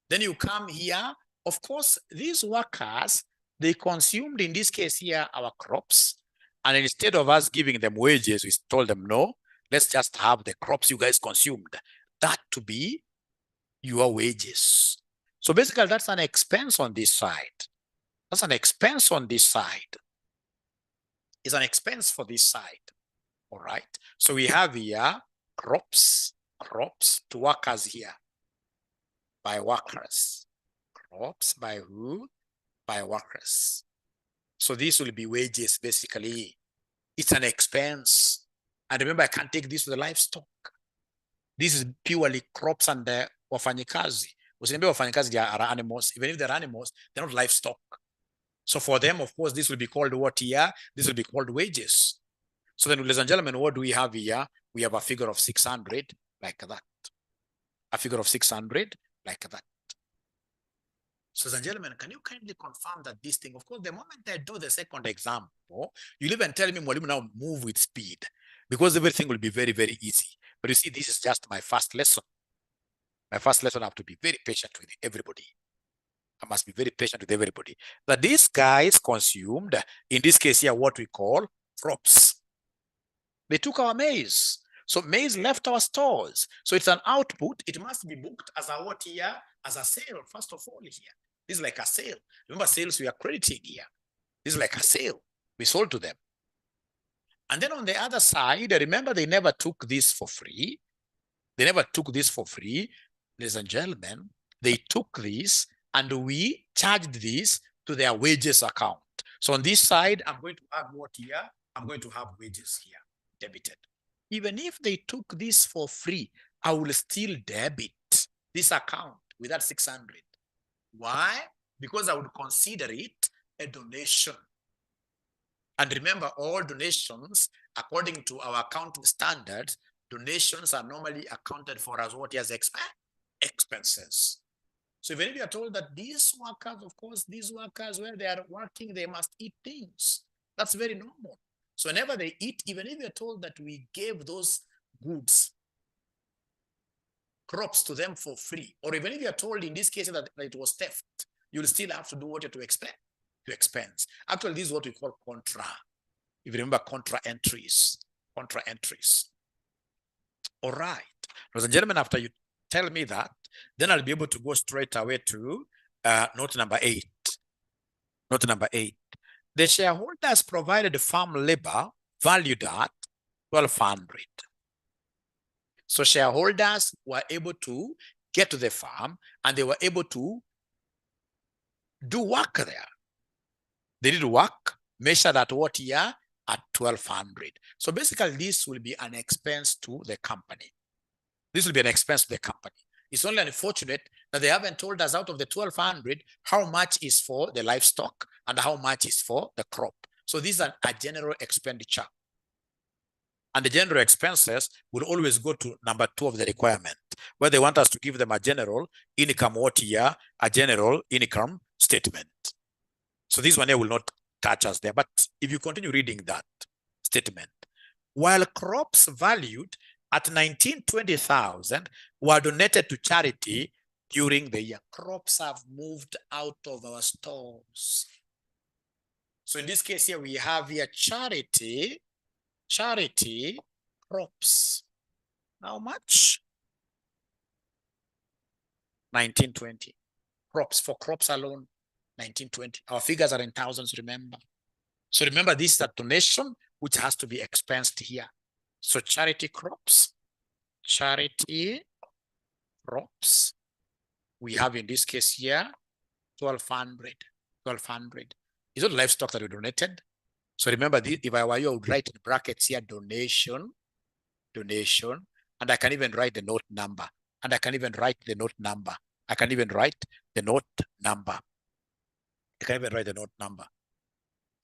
Then you come here, of course, these workers, they consumed, in this case here, our crops. And instead of us giving them wages, we told them, no, let's just have the crops you guys consumed. That to be your wages. So basically, that's an expense on this side. That's an expense on this side. It's an expense for this side. All right. So we have here crops to workers here. By workers. Crops by who? By workers. So this will be wages, basically. It's an expense. And remember, I can't take this to the livestock. This is purely crops and wafanyikazi. Usiniambia wafanyikazi are animals. Even if they're animals, they're not livestock. So for them, of course, this will be called what here? This will be called wages. So then, ladies and gentlemen, what do we have here? We have a figure of 600 like that. A figure of 600 like that. So, ladies and gentlemen, can you kindly confirm that this thing, of course, the moment I do the second example, you'll even tell me, Mwalimu, now move with speed, because everything will be very, very easy. But you see, this is just my first lesson. My first lesson, I have to be very patient with everybody. I must be very patient with everybody. That these guys consumed, in this case here, what we call crops. They took our maize. So maize left our stores. So it's an output. It must be booked as a what here? As a sale, first of all here. This is like a sale. Remember, sales we are crediting here. This is like a sale. We sold to them. And then on the other side, remember, they never took this for free. They never took this for free. Ladies and gentlemen, they took this and we charged this to their wages account. So on this side, I'm going to add what here? I'm going to have wages here, debited. Even if they took this for free, I will still debit this account with that 600. Why? Because I would consider it a donation. And remember, all donations, according to our accounting standards, donations are normally accounted for as what is expenses. So even if you are told that these workers, of course, these workers, where they are working, they must eat things. That's very normal. So whenever they eat, even if you're told that we gave those goods, crops to them for free, or even if you're told in this case that it was theft, you'll still have to do what you have to expect, to expense. Actually, this is what we call contra. If you remember, contra entries. All right. Ladies and gentlemen, after you tell me that, then I'll be able to go straight away to note number 8. Note number 8. The shareholders provided farm labor valued at 1,200. So shareholders were able to get to the farm and they were able to do work there. They did work, measured at what year? At 1,200. So basically, this will be an expense to the company. This will be an expense to the company. It's only unfortunate that they haven't told us out of the 1,200 how much is for the livestock and how much is for the crop. So these are a general expenditure. And the general expenses will always go to number 2 of the requirement, where they want us to give them a general income what year, a general income statement. So this one here will not touch us there. But if you continue reading that statement, while crops valued at 19,000-20,000 were donated to charity during the year. Crops have moved out of our stores. So in this case here, we have here charity crops. How much? 1920. Crops, for crops alone. 1920. Our figures are in thousands, remember. So remember, this is a donation which has to be expensed here. So charity crops, we have in this case here, 1,200. Is it livestock that we donated? So remember, this, if I were you, I would write in brackets here, donation, and I can even write the note number. I can even write the note number.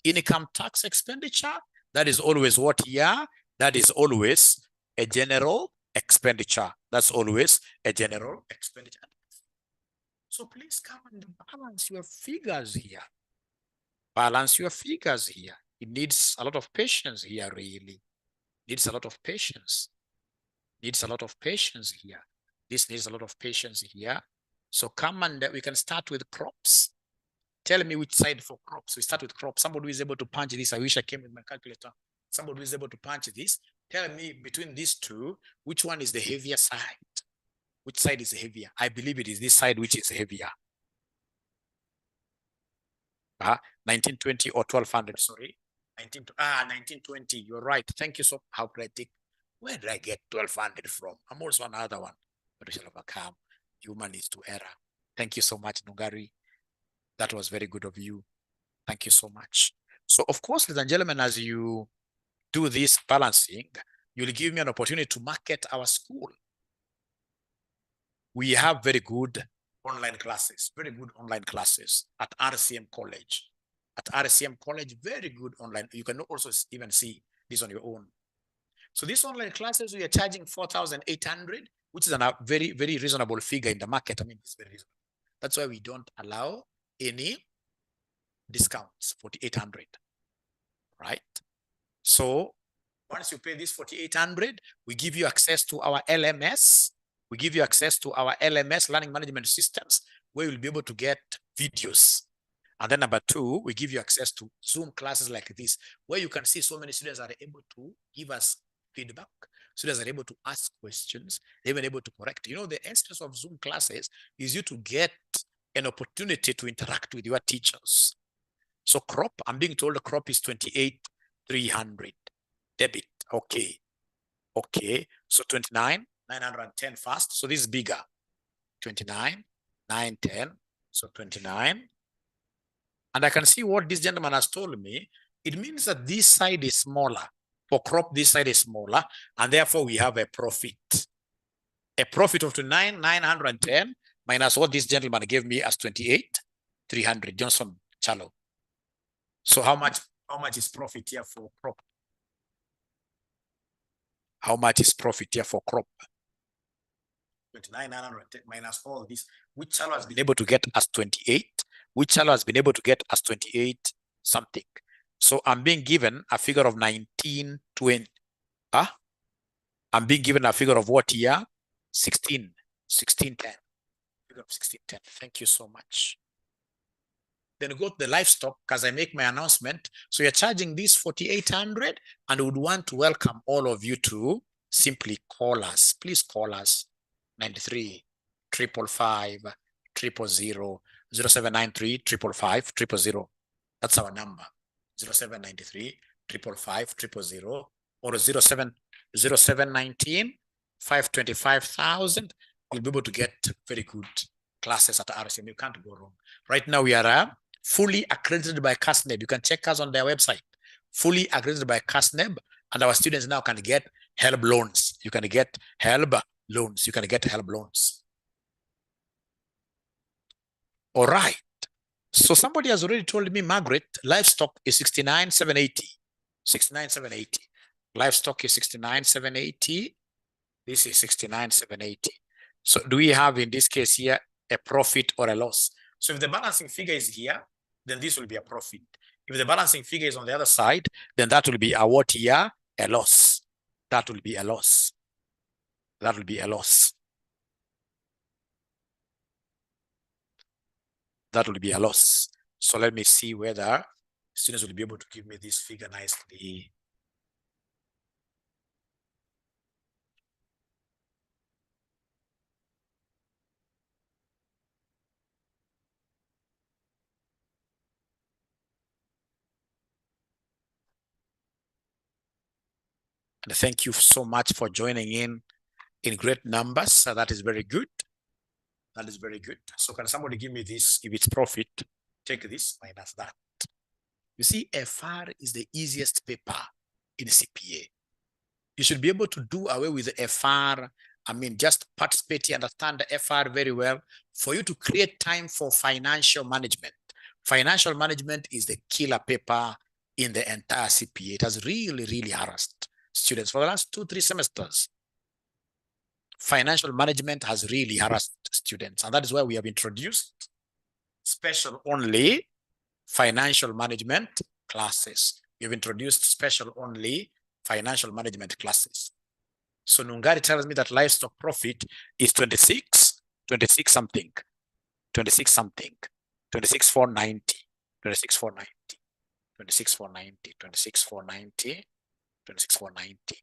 Income tax expenditure, that is always what here? That is always a general expenditure. That's always a general expenditure. So please come and balance your figures here. It needs a lot of patience here, really. Needs a lot of patience. This needs a lot of patience here. So come and we can start with crops. Tell me which side for crops. We start with crops. Somebody who is able to punch this. I wish I came with my calculator. Somebody who is able to punch this. Tell me between these two, which one is the heavier side? Which side is heavier? I believe it is this side which is heavier. 1920 or 1,200, sorry. 1920, you're right. Thank you so much. How critic. Where did I get 1,200 from? I'm also another one. But we shall overcome. Human is to error. Thank you so much, Nugari. That was very good of you. Thank you so much. So, of course, ladies and gentlemen, as you do this balancing, you'll give me an opportunity to market our school. We have very good online classes at RCM College. Very good online. You can also even see this on your own. So these online classes, we are charging 4,800, which is a very, very reasonable figure in the market. I mean, it's very reasonable. That's why we don't allow any discounts, 4,800, right? So once you pay this 4,800, we give you access to our LMS. Learning management systems, where you'll be able to get videos. And then number two, we give you access to Zoom classes like this, where you can see so many students are able to give us feedback. Students are able to ask questions. They're even able to correct. You know, the essence of Zoom classes is you to get an opportunity to interact with your teachers. So crop, I'm being told the crop is 28,300. Debit, okay. So 29,910 fast. So this is bigger. 29,910. So 29. And I can see what this gentleman has told me. It means that this side is smaller. For crop, this side is smaller. And therefore, we have a profit. A profit of 29,910 minus what this gentleman gave me as 28,300. Johnson Chalo. So how much is profit here for crop? How much is profit here for crop? 29,910 minus all this, which Chalo has been able to get as 28, something. So I'm being given a figure of 1920. I'm being given a figure of what here? 1610. Figure of 1610. Thank you so much. Then go to the livestock because I make my announcement. So you're charging this 4,800, and we would want to welcome all of you to simply call us. Please call us 93 555 000 0793 555 000. That's our number. 0793 555 000 or 0719 525,000. You'll be able to get very good classes at RCM. You can't go wrong. Right now we are fully accredited by CASNEB. You can check us on their website. Fully accredited by CASNEB, and our students now can get HELB loans. You can get HELB loans. All right. So somebody has already told me, Margaret, livestock is 69,780. 69,780. Livestock is 69,780. This is 69,780. So do we have in this case here a profit or a loss? So if the balancing figure is here, then this will be a profit. If the balancing figure is on the other side, then that will be a what here? A loss. That will be a loss. So let me see whether students will be able to give me this figure nicely. And thank you so much for joining in great numbers. So that is very good. That is very good. So can somebody give me this? If it's profit, take this minus that. You see, FR is the easiest paper in CPA. You should be able to do away with FR. I mean, just participate, understand the FR very well for you to create time for financial management. Financial management is the killer paper in the entire CPA. It has really, really harassed students for the last 2-3 semesters. Financial management has really harassed students, and that is why we have introduced special only financial management classes. We have introduced special only financial management classes. So Nungari tells me that livestock profit is 26 something, 26,490, 26,490, 26,490, 26,490, 26,490.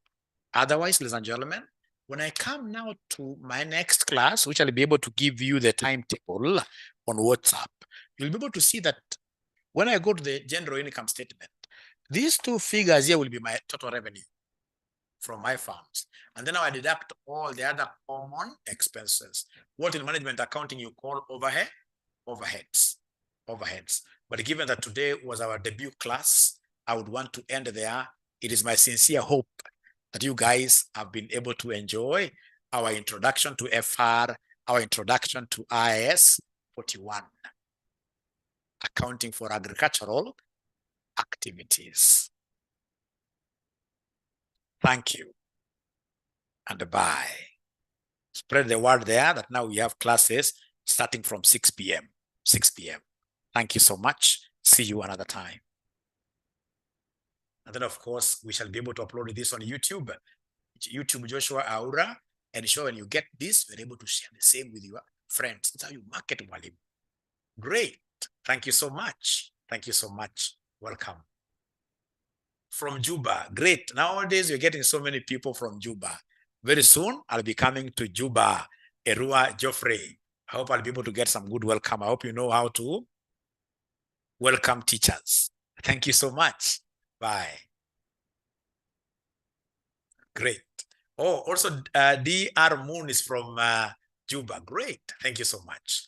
Otherwise, ladies and gentlemen, when I come now to my next class, which I'll be able to give you the timetable on WhatsApp, you'll be able to see that when I go to the general income statement, these two figures here will be my total revenue from my farms. And then I deduct all the other common expenses. What in management accounting you call overheads. But given that today was our debut class, I would want to end there. It is my sincere hope that you guys have been able to enjoy our introduction to FR, our introduction to IAS 41, accounting for agricultural activities. Thank you and bye. Spread the word there that now we have classes starting from 6 p.m. 6 p.m. Thank you so much. See you another time. And then, of course, we shall be able to upload this on YouTube. YouTube Joshua Aura. And sure, when you get this, you're able to share the same with your friends. That's how you market Mwalimu. Great. Thank you so much. Thank you so much. Welcome. From Juba. Great. Nowadays, you're getting so many people from Juba. Very soon, I'll be coming to Juba, Erua, Geoffrey. I hope I'll be able to get some good welcome. I hope you know how to welcome teachers. Thank you so much. Bye. Great. Oh, also, DR Moon is from Juba. Great. Thank you so much.